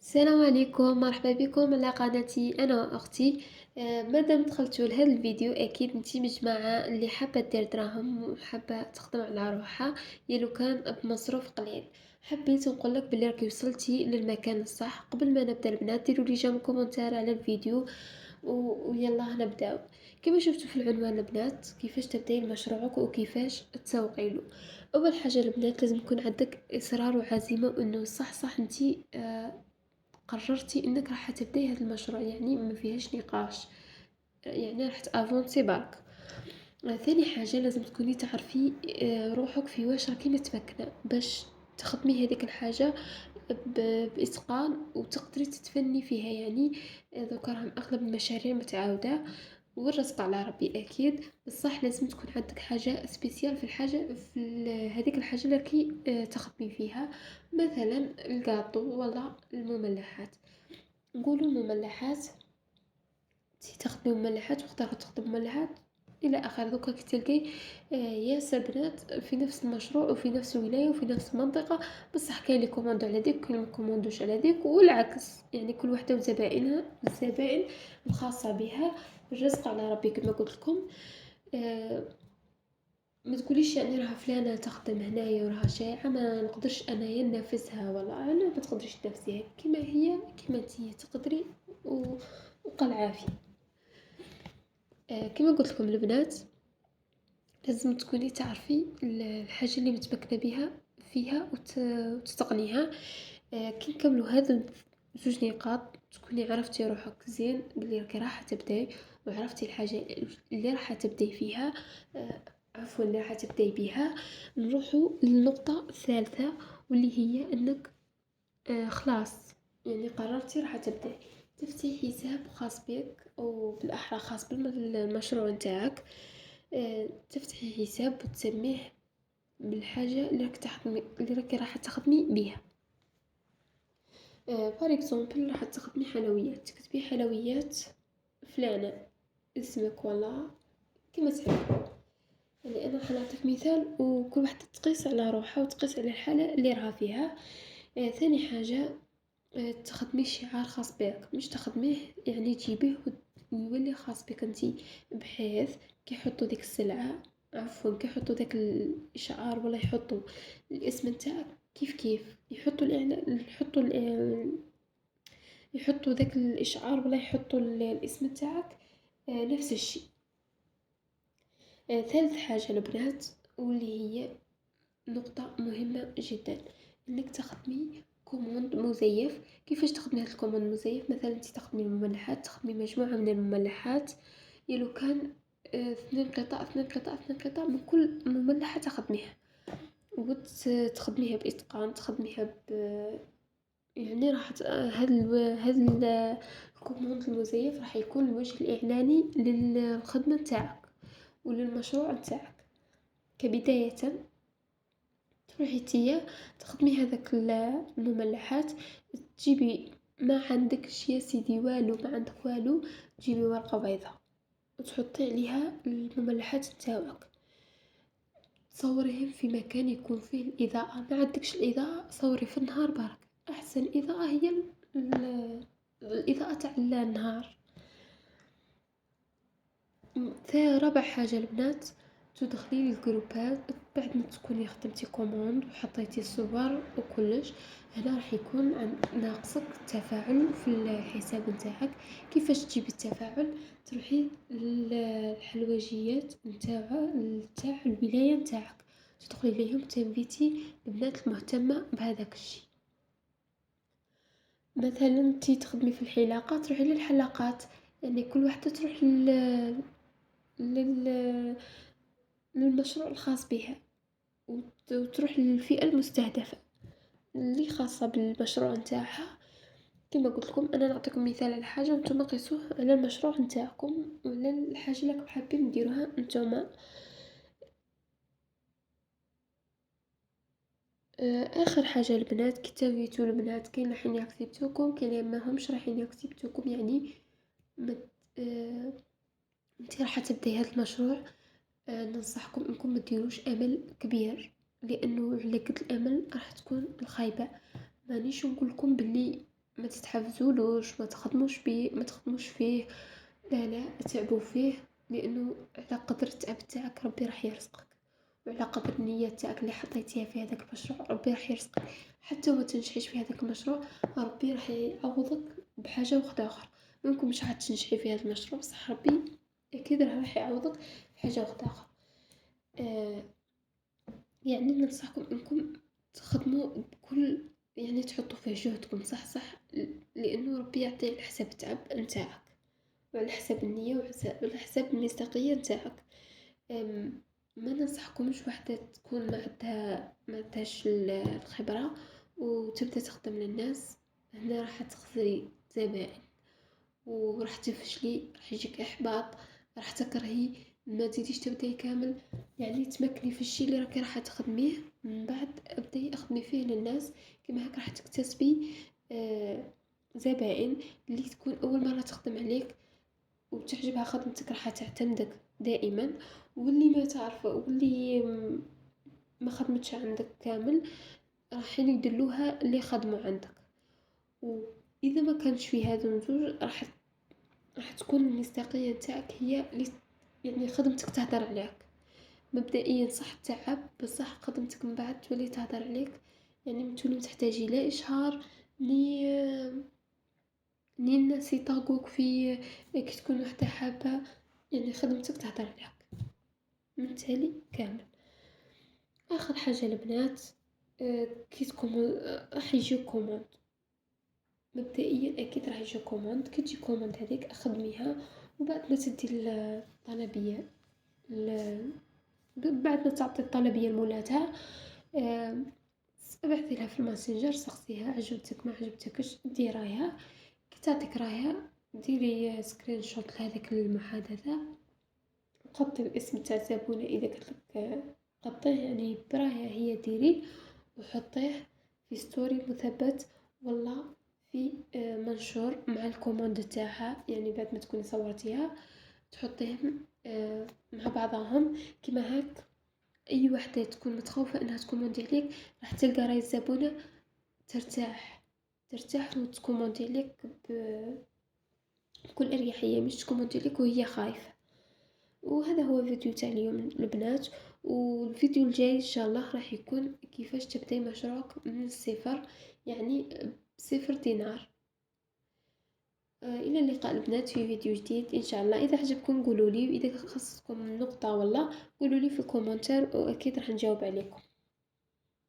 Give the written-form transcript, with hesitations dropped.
السلام عليكم، مرحبا بكم على قناتي أنا وأختي. مادام دخلتوا لهذا الفيديو أكيد انتي مجموعة اللي حابة دير دراهم وحابة تخدم على روحها يلو كان بمصروف قليل. حبيت نقولك بلي راكي وصلتي للمكان الصح. قبل ما نبدا البنات ديروا لي جيم كومنتار على الفيديو ويلا نبداو. كما شفتوا في العنوان البنات كيفاش تبداي مشروعك وكيفاش تسوقي له. اول حاجه البنات لازم يكون عندك اصرار وعزيمه وانه صح انتي قررتي انك راح تبداي هذا المشروع، يعني ما فيهاش نقاش، يعني راح تافونسي برك. ثاني حاجه لازم تكوني تعرفي روحك في واش راكي متمكنه باش تخدمي هذيك الحاجه باتقان وتقدري تتفني فيها. يعني دوكا راهم اغلب المشاريع متعاوده والرزق على ربي اكيد، بصح لازم تكون عندك حاجه سبيسيال في الحاجه في هذيك الحاجه اللي راكي تخدمي فيها. مثلا الكاطو ولا المملحات. نقولوا المملحات، انتي تخدمي مملحات واختاروا تخدموا مملحات الى اخره. دوكا كي تلقاي ياسر بنات في نفس المشروع وفي نفس الولايه وفي نفس المنطقه، بصح كاين اللي كوموندو على ديك وكاين اللي مكوموندوش على ديك والعكس، يعني كل وحده وزبائنها الزبائن الخاصه بها. الرزق على ربي كما قلت لكم. آه ما تقوليش يعني راها فلانه تخدم هنايا وراها شايعه ما نقدرش انايا ننافسها، ولا انا ما تقدريش تنافسيها كما هي كما انتي تقدري وقال عافية. كما قلت لكم البنات لازم تكوني تعرفي الحاجة اللي متمكنة بها فيها وتتقنيها. كي نكملوا هذا زوج نقاط تكوني عرفتي روحك زين بلي راكي راح تبداي وعرفتي الحاجة اللي راح تبداي فيها. عفوا اللي راح تبداي بها. نروحوا للنقطة الثالثة واللي هي انك خلاص يعني قررتي راح تبداي تفتحي حساب خاص بك او بالاحرى خاص بالمشروع نتاعك. تفتحي حساب وتسميه بالحاجة اللي راك تخدمي اللي راكي راح تخدمي بيها. بار اكزومبل راح تخدمي حلويات، تكتبي حلويات فلانة اسمك ولا كما تحبي. يعني انا حنعطيك مثال وكل واحدة تقيس على روحها وتقيس على الحالة اللي راها فيها. ثاني حاجة تخدمي شعار خاص بك، مش تخدميه يعني تجيبيه ويولي خاص بك انتي، بحيث كي يحطوا ديك السلعة، عفوا كي يحطوا داك الاشعار ولا يحطوا الاسم نتاعك كيف كيف يحطوا الاعلان يحطوا يحطوا داك الاشعار ولا يحطوا الاسم نتاعك نفس الشيء. ثالث حاجة البنات واللي هي نقطة مهمة جدا، انك تخدمي كوموند مزيف. كيفاش تخدمي هاد الكوموند مزيف؟ مثلا انت تخدمي المملحات، تخدمي مجموعة من المملحات يلو كان 2 قطع 2 قطع 2 قطع من كل مملحة تخدميها وتخدميها بإتقان، تخدميها يعني راح الكوموند المزيف راح يكون الوجه الإعلاني للخدمة نتاعك وللمشروع نتاعك. كبداية تروحي تيا تخدمي هذاك المملحات، تجيبي ما عندكش يا سيدي والو، ما عندك والو، تجيبي ورقة بيضاء وتحطي عليها المملحات نتاعك، تصوريهم في مكان يكون فيه الإضاءة. ما عندكش الإضاءة صوري في النهار برك، أحسن إضاءة هي الإضاءة تاع النهار. رابع حاجة البنات تدخلي الجروبات بعد ما تكوني خدمتي كوموند وحطيتي الصور وكلش. هنا راح يكون ناقصك التفاعل في الحساب نتاعك. كيفاش تجيبي التفاعل؟ تروحي للحلوجيات نتاع الولاية نتاعك، تدخلي ليهم تنفيتي البنات المهتمة بهذاك الشيء. مثلا انتي تخدمي في الحلاقة تروحي للحلاقات، يعني كل واحدة تروح لل... للمشروع الخاص بها وتروح للفئة المستهدفة اللي خاصة بالمشروع نتاعها. كما قلت لكم انا نعطيكم مثال على حاجة وانتم قيسوه على المشروع نتاعكم وعلى الحاجة اللي راكم حابين ديروها انتم. اخر حاجة البنات كي تنفيتو البنات، كاين رايحين يكسبتوكم كاين اللي ما همش رايحين يكسبتوكم. يعني مت... آه... انتي راح تبداي هذا المشروع. ننصحكم انكم ما ديروش امل كبير، لانه على قد الامل راح تكون الخايبه. مانيش نقول لكم باللي ما تتحفزولوش، ما تخدموش فيه، لا، لا، تعبوا فيه، لأنه على قدر التعب تاعك ربي راح يرزقك، وعلى قدر النية تاعك اللي حطيتيها في هذاك المشروع ربي راح يرزقك، حتى وما تنجحيش في هذاك المشروع ربي راح يعوضك بحاجة وحدة أخرى، ممكن مش راح تنجحي في هذا المشروع بصح ربي أكيد راح يعوضك بحاجة وحدة أخرى. آه يعني ننصحكم إنكم تخدموا بكل، يعني تحطوا فيه جهدكم صح صح، لأنه ربي يعطي على حسب التعب نتاعك، وعلى حسب النية وعلى حسب المصداقية نتاعك. ما ننصحكمش وحدة تكون ما عندهاش الخبرة وتبدا تخدم للناس، هنا راح تخسري زبائن وراح تفشلي، راح يجيك إحباط، راح تكرهي، ما تزيديش تبداي كامل، يعني تمكني في الشي اللي راكي راح تخدميه، من بعد ابداي اخدمي فيه للناس، كيما هاك راح تكتسبي زبائن اللي تكون أول مرة تخدم عليك وتعجبها خدمتك راح تعتمدك دائما، واللي ما تعرفه واللي ما خدمتش عندك كامل راح يدلوها اللي خدموا عندك، وإذا ما كانش في هذا النضوج راح تكون المصداقية نتاعك هي اللي يعني خدمتك تهدر عليك، مبدئيا صح تعب بصح خدمتك من بعد تولي تهدر عليك، يعني تولي تحتاجي لا إشهار ني الناس يطاقوك في كي تكون وحدة حابة، يعني خدمتك تهدر عليك من تالي كامل. آخر حاجة البنات كي تكون راح يجيك كوموند، مبدئيا أكيد راح يجيك كوموند، كي تجي كوموند هاذيك أخدميها، وبعد ما تدي الطلبية بعد ما تعطي الطلبية لمولاتها ابعثيلها في الماسنجر سقسيها عجبتك ما عجبتكش دي رايها، كي تعطيك رايها ديري سكرين شوت لهذيك المحادثة، قطي الاسم تاع الزبونة إذا قالتلك قطيه يعني برايها هي ديريه وحطيه في ستوري مثبت والله في منشور مع الكوموند تاعها، يعني بعد ما تكوني صورتيها تحطيهم مع بعضهم كيما هاك، أي وحدة تكون متخوفة إنها تكوموندي عليك راح تلقى راي الزبونة ترتاح وتكوموندي عليك بكل أريحية، مش تكوموندي عليك وهي خايفة. وهذا هو الفيديو تاع اليوم البنات، والفيديو الجاي ان شاء الله راح يكون كيفاش تبداي مشروعك من الصفر، يعني بصفر دينار. الى اللقاء البنات في فيديو جديد ان شاء الله، اذا عجبكم قولوا لي، واذا خصكم نقطة والله قولوا لي في الكومنتار واكيد راح نجاوب عليكم.